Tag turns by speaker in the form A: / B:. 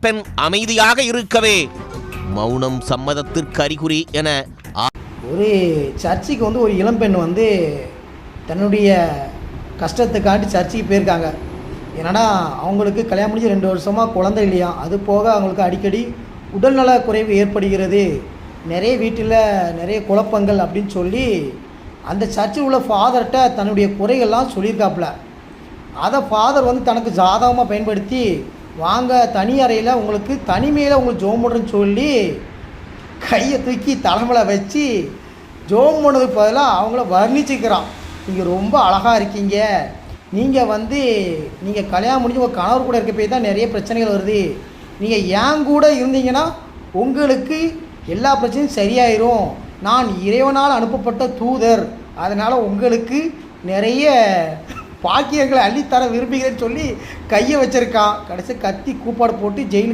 A: பெண் அமைதியாக இருக்கவே மௌனம் சம்மதத்திற்கு அறிகுறி என
B: ஒரு சர்ச்சுக்கு வந்து ஒரு இளம்பெண் வந்து தன்னுடைய கஷ்டத்துக்காண்டி சர்ச்சுக்கு போயிருக்காங்க. என்னடா அவங்களுக்கு கல்யாணம் முடிஞ்சு 2 வருஷமாக குழந்தை இல்லையா, அது போக அவங்களுக்கு அடிக்கடி உடல்நல குறைவு ஏற்படுகிறது, நிறைய வீட்டில் நிறைய குழப்பங்கள் அப்படின்னு சொல்லி அந்த சர்ச்சில் உள்ள ஃபாதர்கிட்ட தன்னுடைய குறைகள்லாம் சொல்லியிருக்காப்புல. அதை ஃபாதர் வந்து தனக்கு ஜாதகமாக பயன்படுத்தி வாங்க தனி அறையில் உங்களுக்கு தனிமையில் உங்களுக்கு ஜோம் பண்ணுறேன்னு சொல்லி கையை தூக்கி தலைமையில் வச்சு ஜோம் பண்ணதுக்கு பதிலாக அவங்கள வர்ணிச்சுக்கிறான். நீங்கள் ரொம்ப அழகாக இருக்கீங்க, நீங்கள் வந்து நீங்கள் கல்யாணம் முடிஞ்சு உங்கள் கணவர் கூட இருக்க போய் தான் நிறைய பிரச்சனைகள் வருது, நீங்கள் ஏன் கூட இருந்தீங்கன்னா உங்களுக்கு எல்லா பிரச்சனையும் சரியாயிரும், நான் இறைவனால் அனுப்பப்பட்ட தூதர், அதனால் உங்களுக்கு நிறைய பாக்கியங்களை அள்ளித்தர விரும்புகிறேன்னு சொல்லி கையை வச்சுருக்கான். கடைசி கத்தி கூப்பாடு போட்டு ஜெயிலுக்கு